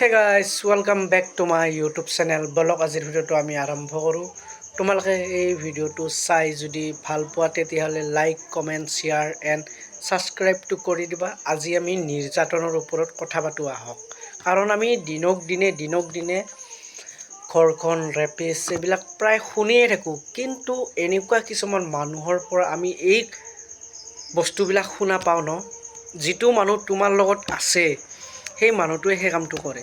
Hey guys, welcome back to my YouTube channel. Blog আজিৰ ভিডিঅ'টো আমি আৰম্ভ কৰোঁ। তোমালোকে এই ভিডিঅ'টো চাই যদি ভাল পোৱা তেতিয়াহ'লে লাইক, কমেণ্ট, শ্বেয়াৰ এণ্ড ছাবস্ক্ৰাইবটো কৰি দিবা। আজি আমি নিৰ্যাতনৰ ওপৰত কথা পাতোঁ আহক। কাৰণ আমি দিনক দিনে ঘৰখন ৰেপিছ এইবিলাক প্ৰায় শুনিয়ে থাকোঁ। কিন্তু এনেকুৱা কিছুমান মানুহৰ পৰা আমি এই বস্তুবিলাক শুনা পাওঁ ন, যিটো মানুহ তোমাৰ লগত আছে সেই মানুহটোৱে সেই কামটো কৰে।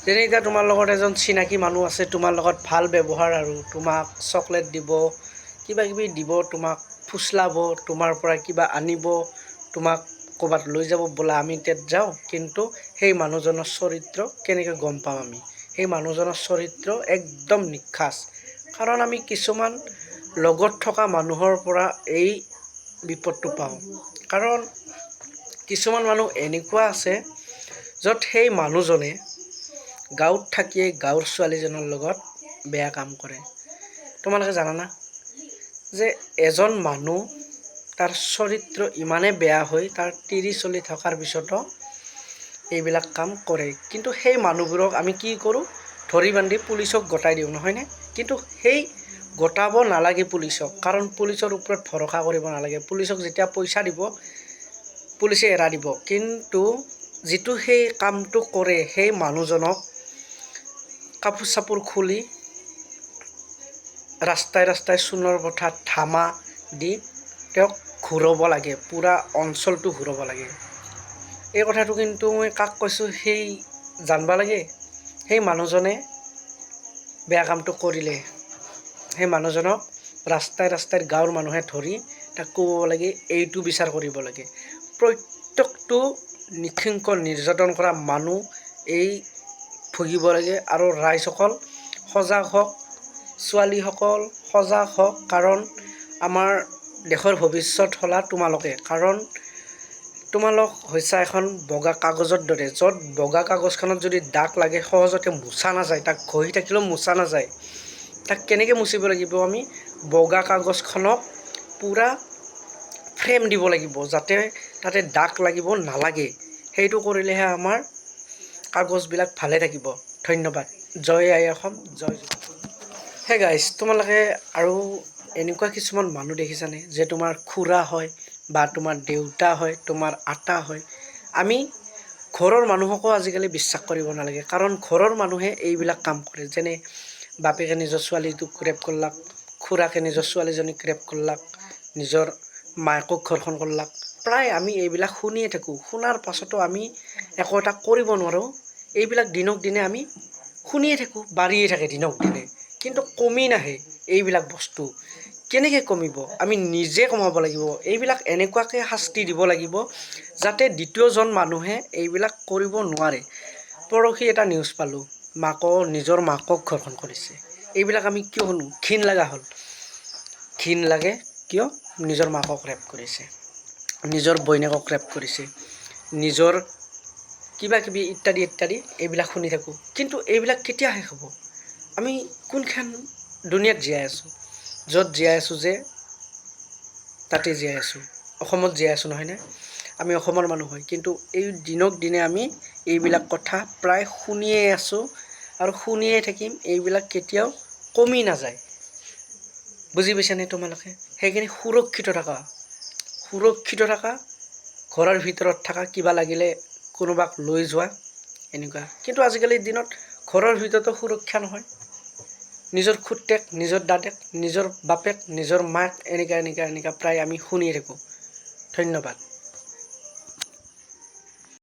যেনে এতিয়া তোমাৰ লগত এজন চিনাকি মানুহ আছে, তোমাৰ লগত ভাল ব্যৱহাৰ আৰু তোমাক চকলেট দিব, কিবা কিবি দিব, তোমাক ফুচলাব, তোমাৰ পৰা কিবা আনিব, তোমাক ক'ৰবাত লৈ যাব, বোলা আমি তাত যাওঁ। কিন্তু সেই মানুহজনৰ চৰিত্ৰ কেনেকৈ গম পাম আমি? সেই মানুহজনৰ চৰিত্ৰ একদম নিখাচ। কাৰণ আমি কিছুমান লগত থকা মানুহৰ পৰা এই বিপদটো পাওঁ। কাৰণ কিছুমান মানুহ এনেকুৱা আছে য'ত সেই মানুহজনে গাঁৱত থাকিয়ে গাঁৱৰ ছোৱালীজনৰ লগত বেয়া কাম কৰে। তোমালোকে জানানা যে এজন মানুহ তাৰ চৰিত্ৰ ইমানে বেয়া হৈ তাৰ তিৰি চলি থকাৰ পিছতো এইবিলাক কাম কৰে। কিন্তু সেই মানুহবোৰক আমি কি কৰোঁ? ধৰি বান্ধি পুলিচক গতাই দিওঁ, নহয়নে? কিন্তু সেই গতাব নালাগে পুলিচক, কাৰণ পুলিচৰ ওপৰত ভৰসা কৰিব নালাগে। পুলিচক যেতিয়া পইচা দিব পুলিচে এৰা দিব। কিন্তু যিটো সেই কামটো কৰে সেই মানুহজনক কাপোৰ চাপোৰ খুলি ৰাস্তাই চূণৰ পথাৰত ধামা দি তেওঁক ঘূৰাব লাগে, পূৰা অঞ্চলটো ঘূৰাব লাগে। এই কথাটো কিন্তু মই কাক কৈছোঁ সেই জানিব লাগে। সেই মানুহজনে বেয়া কামটো কৰিলে সেই মানুহজনক ৰাস্তাই গাঁৱৰ মানুহে ধৰি তাক ক'ব লাগে, এইটো বিচাৰ কৰিব লাগে। প্ৰত্যেকটো নিশৃংখ নিৰ্যাতন কৰা মানুহ এই ভুগিব লাগে। আৰু ৰাইজসকল সজাগ হওক, ছোৱালীসকল সজাগ হওক, কাৰণ আমাৰ দেশৰ ভৱিষ্যত হ'লা তোমালোকে। কাৰণ তোমালোক হৈছে এখন বগা কাগজৰ দৰে, য'ত বগা কাগজখনত যদি দাগ লাগে সহজতে মোচা নাযায়, তাক ঘঁহি থাকিলেও মোচা নাযায়। তাক কেনেকৈ মুচিব লাগিব? আমি বগা কাগজখনক পূৰা ফ্ৰেম দিব লাগিব, যাতে তাতে দাগ লাগিব নালাগে। সেইটো কৰিলেহে আমাৰ কাগজবিলাক ভালে থাকিব। ধন্যবাদ। জয় আই অসম, জয় জয়। হে গাইজ, তোমালোকে আৰু এনেকুৱা কিছুমান মানুহ দেখিছানে যে তোমাৰ খুৰা হয় বা তোমাৰ দেউতা হয়, তোমাৰ আটা হয়। আমি ঘৰৰ মানুহকো আজিকালি বিশ্বাস কৰিব নালাগে, কাৰণ ঘৰৰ মানুহে এইবিলাক কাম কৰে। যেনে বাপেকে নিজৰ ছোৱালীটোক ৰেপ কৰলাক, খুৰাকে নিজৰ ছোৱালীজনীক ৰেপ কৰলাক, নিজৰ মাকক ঘৰখন কৰলাক। প্ৰায় আমি এইবিলাক শুনিয়ে থাকোঁ। শুনাৰ পাছতো আমি একো এটা কৰিব নোৱাৰোঁ। এইবিলাক দিনক দিনে আমি শুনিয়ে থাকোঁ, বাঢ়িয়ে থাকে দিনক দিনে, কিন্তু কমি নাহে। এইবিলাক বস্তু কেনেকৈ কমিব? আমি নিজে কমাব লাগিব। এইবিলাক এনেকুৱাকৈ শাস্তি দিব লাগিব যাতে দ্বিতীয়জন মানুহে এইবিলাক কৰিব নোৱাৰে। পৰহি এটা নিউজ পালোঁ, নিজৰ মাকক ঘৰখন কৰিছে। এইবিলাক আমি কিয় শুনো? ঘিণ লগা হ'ল। ঘিণ লাগে কিয়? নিজৰ মাকক ৰেপ কৰিছে, নিজৰ বইনেকক ৰেপ কৰিছে, নিজৰ কিবা কিবি ইত্যাদি এইবিলাক শুনি থাকোঁ। কিন্তু এইবিলাক কেতিয়া শেষ হ'ব? আমি কোনখন দুনীয়াত জীয়াই আছোঁ? য'ত জীয়াই আছোঁ যে তাতে জীয়াই আছোঁ, অসমত জীয়াই আছোঁ, নহয়নে? আমি অসমৰ মানুহ হয়, কিন্তু এই দিনক দিনে আমি এইবিলাক কথা প্ৰায় শুনিয়ে আছোঁ আৰু শুনিয়ে থাকিম। এইবিলাক কেতিয়াও কমি নাযায়। বুজি পাইছানে তোমালোকে? সেইখিনি সুৰক্ষিত থাকা, ঘৰৰ ভিতৰত থকা, কিবা লাগিলে কোনোবাক লৈ যোৱা, এনেকুৱা। কিন্তু আজিকালিৰ দিনত ঘৰৰ ভিতৰতো সুৰক্ষা নহয়। নিজৰ খুতেক, নিজৰ দাদেক, নিজৰ বাপেক, নিজৰ মাক এনেকুৱা প্ৰায় আমি শুনিয়ে থাকোঁ। ধন্যবাদ।